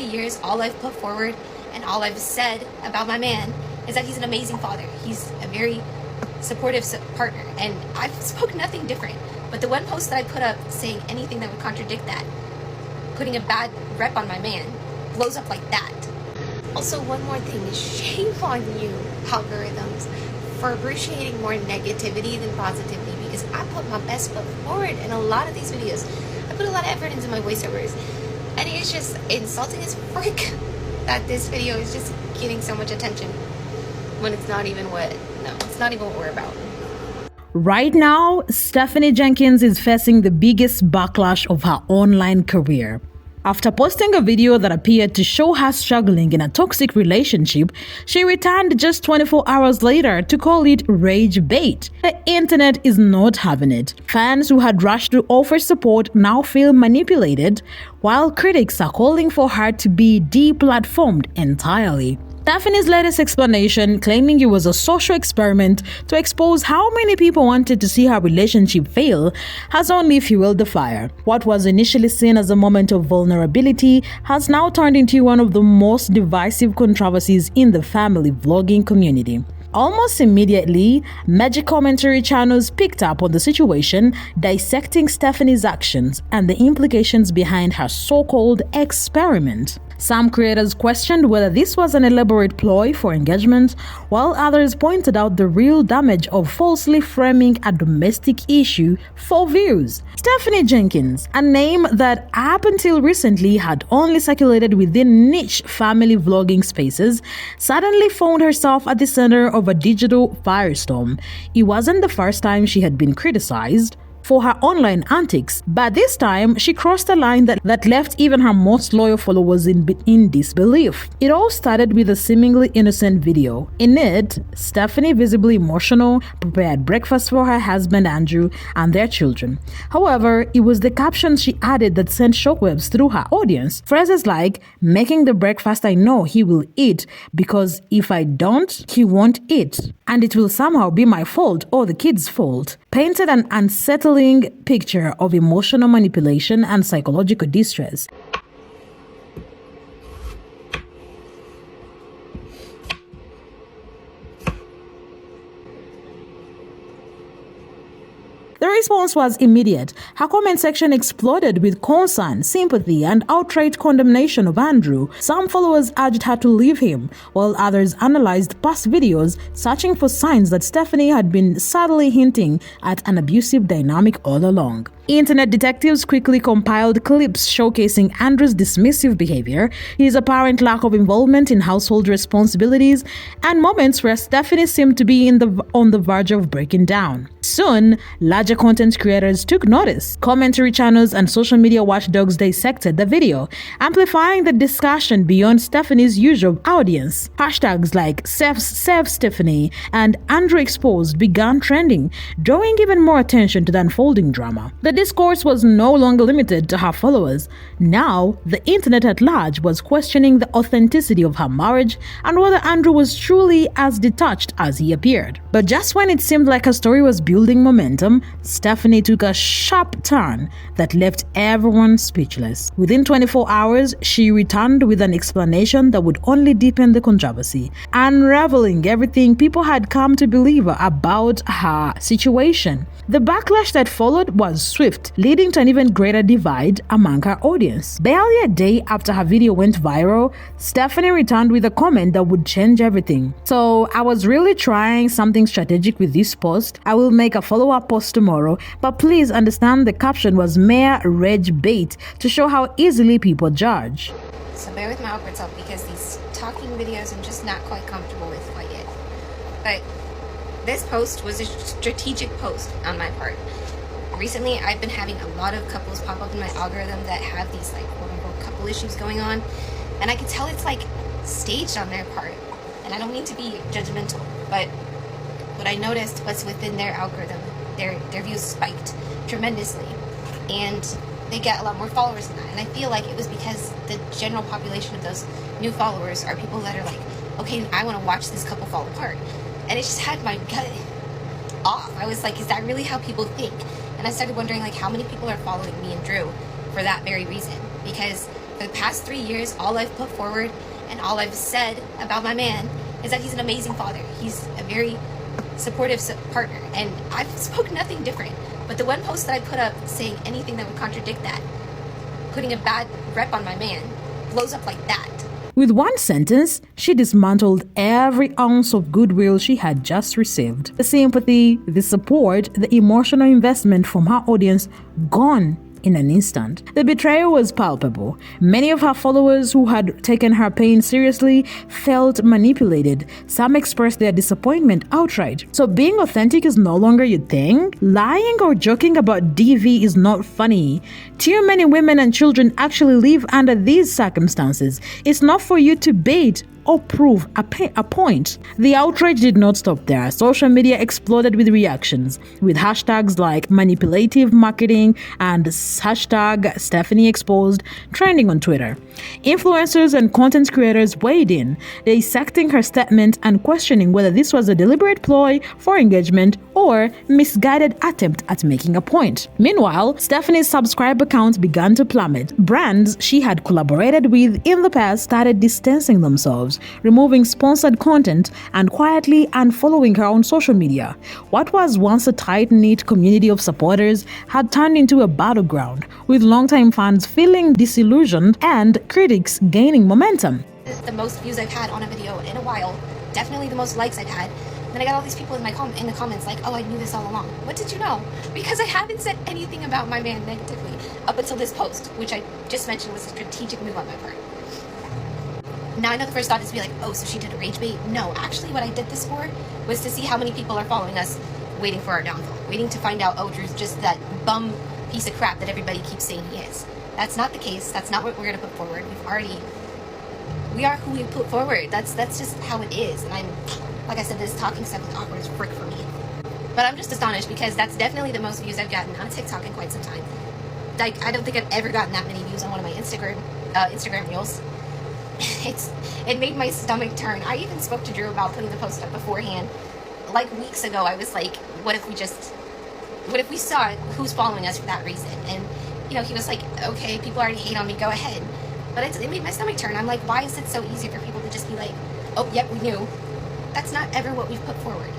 years, all I've put forward and all I've said about my man is that he's an amazing father. He's a very supportive partner, and I've spoken nothing different. But the one post that I put up saying anything that would contradict that, putting a bad rep on my man, blows up like that. Also, one more thing is shame on you, algorithms, for appreciating more negativity than positivity, because I put my best foot forward in a lot of these videos. I put a lot of effort into my voiceovers, and it's just insulting as frick that this video is just getting so much attention when it's not even what we're about. Right now, Stephanie Jenkins is facing the biggest backlash of her online career. After posting a video that appeared to show her struggling in a toxic relationship, she returned just 24 hours later to call it rage bait. The internet is not having it. Fans who had rushed to offer support now feel manipulated, while critics are calling for her to be deplatformed entirely. Stephanie's latest explanation, claiming it was a social experiment to expose how many people wanted to see her relationship fail, has only fueled the fire. What was initially seen as a moment of vulnerability has now turned into one of the most divisive controversies in the family vlogging community. Almost immediately, major commentary channels picked up on the situation, dissecting Stephanie's actions and the implications behind her so-called experiment. Some creators questioned whether this was an elaborate ploy for engagement, while others pointed out the real damage of falsely framing a domestic issue for views. Stephanie Jenkins, a name that up until recently had only circulated within niche family vlogging spaces, suddenly found herself at the center of a digital firestorm. It wasn't the first time she had been criticized for her online antics, but this time she crossed a line that left even her most loyal followers in disbelief. It all started with a seemingly innocent video. In it, Stephanie, visibly emotional, prepared breakfast for her husband Andrew and their children. However, it was the captions she added that sent shockwaves through her audience. Phrases like, "Making the breakfast I know he will eat, because if I don't, he won't eat, and it will somehow be my fault or the kids' fault," painted an unsettling picture of emotional manipulation and psychological distress. The response was immediate. Her comment section exploded with concern, sympathy, and outright condemnation of Andrew. Some followers urged her to leave him, while others analyzed past videos, searching for signs that Stephanie had been subtly hinting at an abusive dynamic all along. Internet detectives quickly compiled clips showcasing Andrew's dismissive behavior, his apparent lack of involvement in household responsibilities, and moments where Stephanie seemed to be on the verge of breaking down. Soon, larger content creators took notice. Commentary channels and social media watchdogs dissected the video, amplifying the discussion beyond Stephanie's usual audience. Hashtags like Save Stephanie and Andrew Exposed began trending, drawing even more attention to the unfolding drama. The discourse was no longer limited to her followers. Now, the internet at large was questioning the authenticity of her marriage and whether Andrew was truly as detached as he appeared. But just when it seemed like her story was building momentum, Stephanie took a sharp turn that left everyone speechless. Within 24 hours, she returned with an explanation that would only deepen the controversy, unraveling everything people had come to believe about her situation. The backlash that followed was swift, leading to an even greater divide among her audience. Barely a day after her video went viral, Stephanie returned with a comment that would change everything. "So I was really trying something strategic with this post. I will make a follow-up post tomorrow, but please understand the caption was mere rage bait to show how easily people judge." So bear with my awkward self because these talking videos I'm just not quite comfortable with quite yet. But this post was a strategic post on my part. Recently, I've been having a lot of couples pop up in my algorithm that have these like quote-unquote couple issues going on, and I can tell it's like staged on their part. And I don't mean to be judgmental, but what I noticed was within their algorithm, their views spiked tremendously, and they get a lot more followers than that. And I feel like it was because the general population of those new followers are people that are like, okay, I want to watch this couple fall apart. And it just had my gut off. I was like, is that really how people think? And I started wondering like how many people are following me and Drew for that very reason. Because For the past 3 years, all I've put forward and all I've said about my man is that he's an amazing father. He's a very supportive partner, and I've spoken nothing different. But the one post that I put up saying anything that would contradict that, putting a bad rep on my man, blows up like that. With one sentence, she dismantled every ounce of goodwill she had just received. The sympathy, the support, the emotional investment from her audience gone in an instant. The betrayal was palpable. Many of her followers who had taken her pain seriously felt manipulated. Some expressed their disappointment outright. So being authentic is no longer your thing? Lying or joking about DV is not funny. Too many women and children actually live under these circumstances. It's not for you to bait or prove a point. The outrage did not stop there. Social media exploded with reactions, with hashtags like manipulative marketing and hashtag Stephanie Exposed trending on Twitter. Influencers and content creators weighed in, dissecting her statement and questioning whether this was a deliberate ploy for engagement or misguided attempt at making a point. Meanwhile, Stephanie's subscriber count began to plummet. Brands she had collaborated with in the past started distancing themselves, removing sponsored content and quietly unfollowing her on social media. What was once a tight-knit community of supporters had turned into a battleground, with longtime fans feeling disillusioned and critics gaining momentum. The most views I've had on a video in a while, definitely the most likes I've had. Then I got all these people in the comments like, oh, I knew this all along. What did you know? Because I haven't said anything about my man negatively up until this post, which I just mentioned was a strategic move on my part. Now I know the first thought is to be like, oh, so she did a rage bait. No, actually what I did this for was to see how many people are following us, waiting for our downfall, waiting to find out, oh, Drew's just that bum piece of crap that everybody keeps saying he is. That's not the case. That's not what we're going to put forward. We are who we put forward. That's just how it is. And I'm, like I said, this talking stuff is awkward as frick for me. But I'm just astonished because that's definitely the most views I've gotten on TikTok in quite some time. Like, I don't think I've ever gotten that many views on one of my Instagram reels. It made my stomach turn. I even spoke to Drew about putting the post up beforehand. Like weeks ago, I was like, what if we saw who's following us for that reason? And, you know, he was like, okay, people already hate on me, go ahead. But it made my stomach turn. I'm like, why is it so easy for people to just be like, oh, yep, we knew. That's not ever what we've put forward.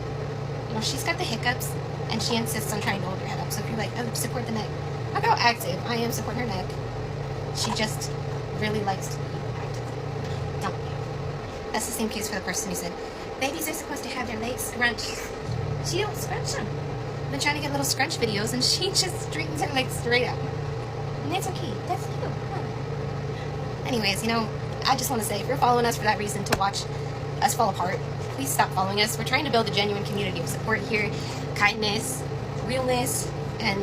You know, she's got the hiccups, and she insists on trying to hold her head up. So if you're like, oh, support the neck. Look how active. I am supporting her neck. She just really likes to be active. Don't. That's the same case for the person who said, babies are supposed to have their legs scrunched. She don't scrunch them. I've been trying to get little scrunch videos, and she just straightens her legs straight up. And that's okay. That's you. Anyways, you know, I just want to say, if you're following us for that reason to watch us fall apart, please stop following us. We're trying to build a genuine community of support here, kindness, realness, and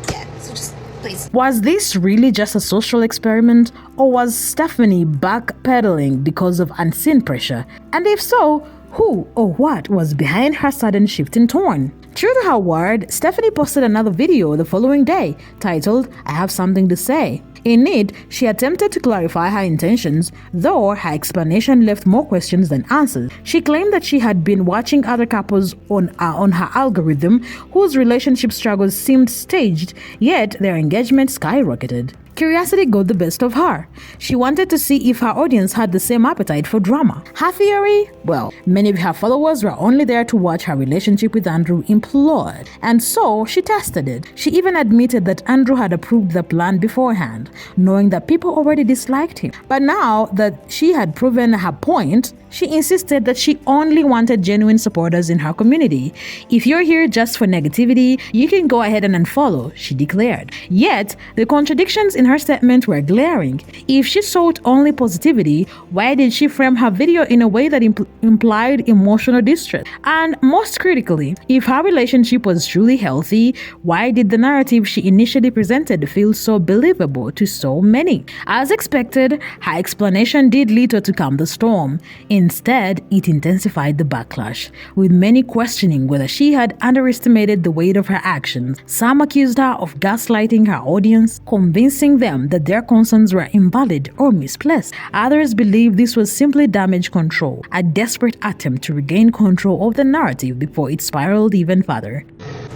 yeah, so just please. Was this really just a social experiment, or was Stephanie backpedaling because of unseen pressure? And if so, who or what was behind her sudden shift in tone? True to her word, Stephanie posted another video the following day titled, I Have Something to Say. In it, she attempted to clarify her intentions, though her explanation left more questions than answers. She claimed that she had been watching other couples on her algorithm whose relationship struggles seemed staged, yet their engagement skyrocketed. Curiosity got the best of her. She wanted to see if her audience had the same appetite for drama. Her theory? Well, many of her followers were only there to watch her relationship with Andrew implode, and so she tested it. She even admitted that Andrew had approved the plan beforehand, knowing that people already disliked him. But now that she had proven her point, she insisted that she only wanted genuine supporters in her community. If you're here just for negativity, you can go ahead and unfollow, she declared. Yet, the contradictions in her statement were glaring. If she sought only positivity, why did she frame her video in a way that implied emotional distress? And most critically, if her relationship was truly healthy, why did the narrative she initially presented feel so believable to so many? As expected, her explanation did little to calm the storm. Instead, it intensified the backlash, with many questioning whether she had underestimated the weight of her actions. Some accused her of gaslighting her audience, convincing them that their concerns were invalid or misplaced. Others believed this was simply damage control, a desperate attempt to regain control of the narrative before it spiraled even further.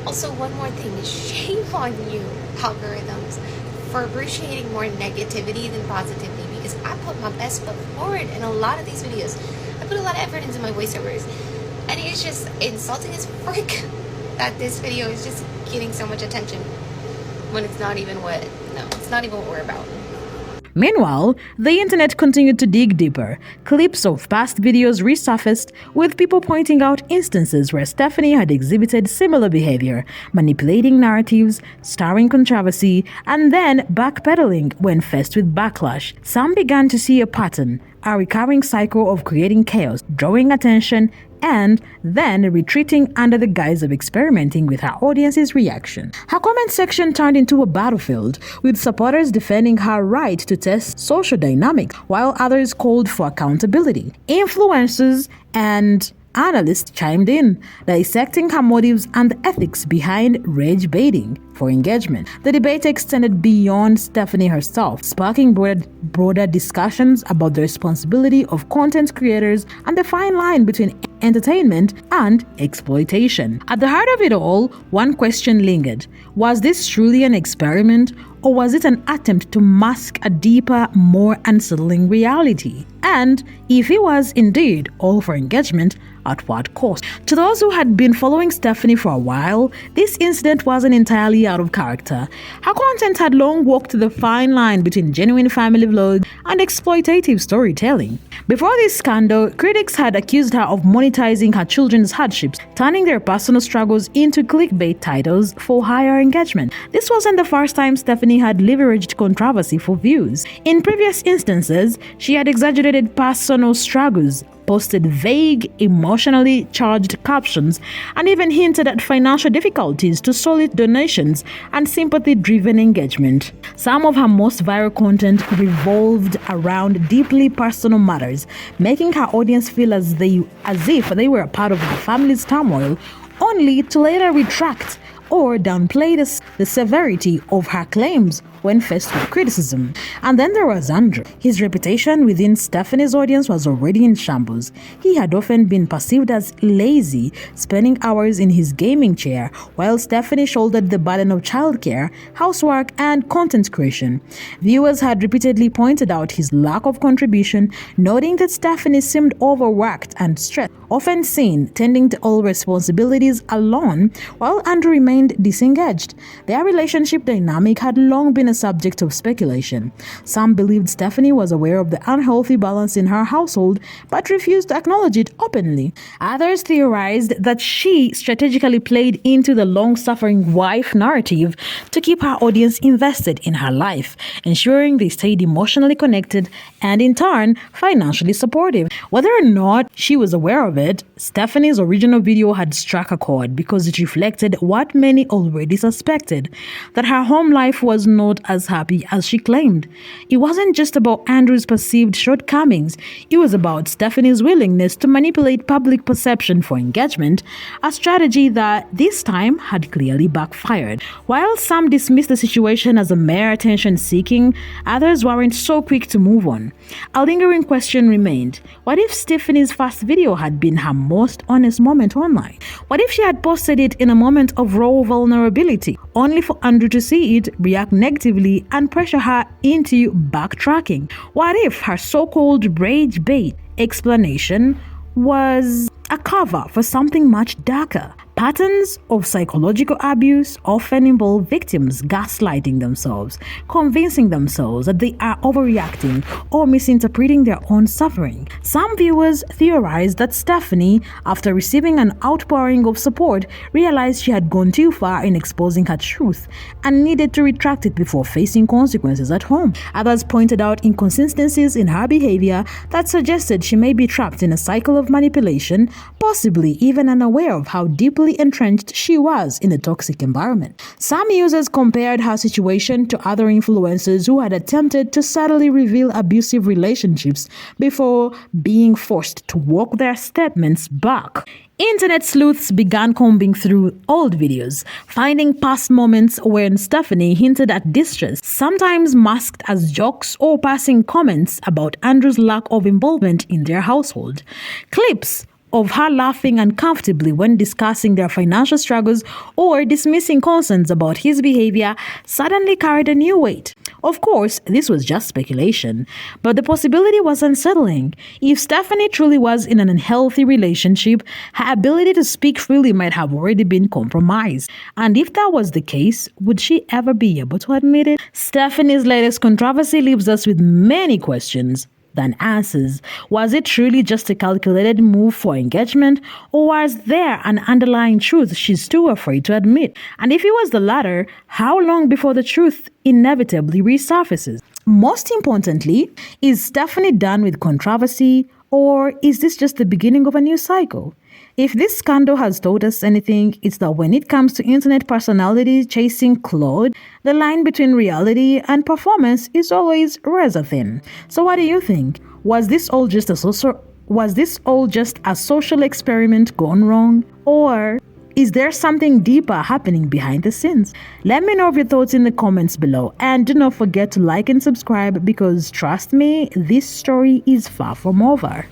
Also, one more thing, shame on you, algorithms, for appreciating more negativity than positivity, because I put my best foot forward in a lot of these videos. I put a lot of effort into my voiceovers, and it's just insulting as frick that this video is just getting so much attention when it's not even what we're about. Meanwhile, the internet continued to dig deeper. Clips of past videos resurfaced, with people pointing out instances where Stephanie had exhibited similar behavior, manipulating narratives, stirring controversy, and then backpedaling when faced with backlash. Some began to see a pattern, a recurring cycle of creating chaos, drawing attention, and then retreating under the guise of experimenting with her audience's reaction. Her comment section turned into a battlefield, with supporters defending her right to test social dynamics, while others called for accountability. Influencers and analysts chimed in, dissecting her motives and the ethics behind rage baiting for engagement. The debate extended beyond Stephanie herself, sparking broader discussions about the responsibility of content creators and the fine line between entertainment and exploitation. At the heart of it all, one question lingered. Was this truly an experiment, or was it an attempt to mask a deeper, more unsettling reality? And if it was indeed all for engagement, at what cost? To those who had been following Stephanie for a while, this incident wasn't entirely out of character. Her content had long walked the fine line between genuine family vlogs and exploitative storytelling. Before this scandal, critics had accused her of monetizing her children's hardships, turning their personal struggles into clickbait titles for higher engagement. This wasn't the first time Stephanie had leveraged controversy for views. In previous instances, she had exaggerated personal struggles, posted vague, emotionally charged captions, and even hinted at financial difficulties to solicit donations and sympathy-driven engagement. Some of her most viral content revolved around deeply personal matters, making her audience feel as if they were a part of the family's turmoil, only to later retract or downplay the severity of her claims when faced with criticism. And then there was Andrew. His reputation within Stephanie's audience was already in shambles. He had often been perceived as lazy, spending hours in his gaming chair, while Stephanie shouldered the burden of childcare, housework, and content creation. Viewers had repeatedly pointed out his lack of contribution, noting that Stephanie seemed overworked and stressed, often seen tending to all responsibilities alone, while Andrew remained disengaged. Their relationship dynamic had long been a subject of speculation. Some believed Stephanie was aware of the unhealthy balance in her household, but refused to acknowledge it openly. Others theorized that she strategically played into the long-suffering wife narrative to keep her audience invested in her life, ensuring they stayed emotionally connected and, in turn, financially supportive. Whether or not she was aware of it, Stephanie's original video had struck a chord because it reflected what many already suspected, that her home life was not as happy as she claimed. It wasn't just about Andrew's perceived shortcomings, it was about Stephanie's willingness to manipulate public perception for engagement, a strategy that this time had clearly backfired. While some dismissed the situation as a mere attention-seeking, others weren't so quick to move on. A lingering question remained. What if Stephanie's first video had been her most honest moment online? What if she had posted it in a moment of raw vulnerability, only for Andrew to see it, react negatively, and pressure her into backtracking? What if her so-called rage bait explanation was a cover for something much darker? Patterns of psychological abuse often involve victims gaslighting themselves, convincing themselves that they are overreacting or misinterpreting their own suffering. Some viewers theorized that Stephanie, after receiving an outpouring of support, realized she had gone too far in exposing her truth and needed to retract it before facing consequences at home. Others pointed out inconsistencies in her behavior that suggested she may be trapped in a cycle of manipulation, possibly even unaware of how deeply entrenched she was in a toxic environment. Some users compared her situation to other influencers who had attempted to subtly reveal abusive relationships before being forced to walk their statements back. Internet sleuths began combing through old videos, finding past moments when Stephanie hinted at distress, sometimes masked as jokes or passing comments about Andrew's lack of involvement in their household. Clips of her laughing uncomfortably when discussing their financial struggles or dismissing concerns about his behavior suddenly carried a new weight. Of course, this was just speculation, but the possibility was unsettling. If Stephanie truly was in an unhealthy relationship, her ability to speak freely might have already been compromised. And if that was the case, would she ever be able to admit it? Stephanie's latest controversy leaves us with many questions than answers. Was it truly just a calculated move for engagement, or was there an underlying truth she's too afraid to admit? And if it was the latter, how long before the truth inevitably resurfaces? Most importantly, is Stephanie done with controversy, or is this just the beginning of a new cycle? If this scandal has taught us anything, it's that when it comes to internet personality chasing clout, the line between reality and performance is always razor thin. So what do you think? Was this all just a social experiment gone wrong? Or is there something deeper happening behind the scenes? Let me know your thoughts in the comments below, and do not forget to like and subscribe, because trust me, this story is far from over.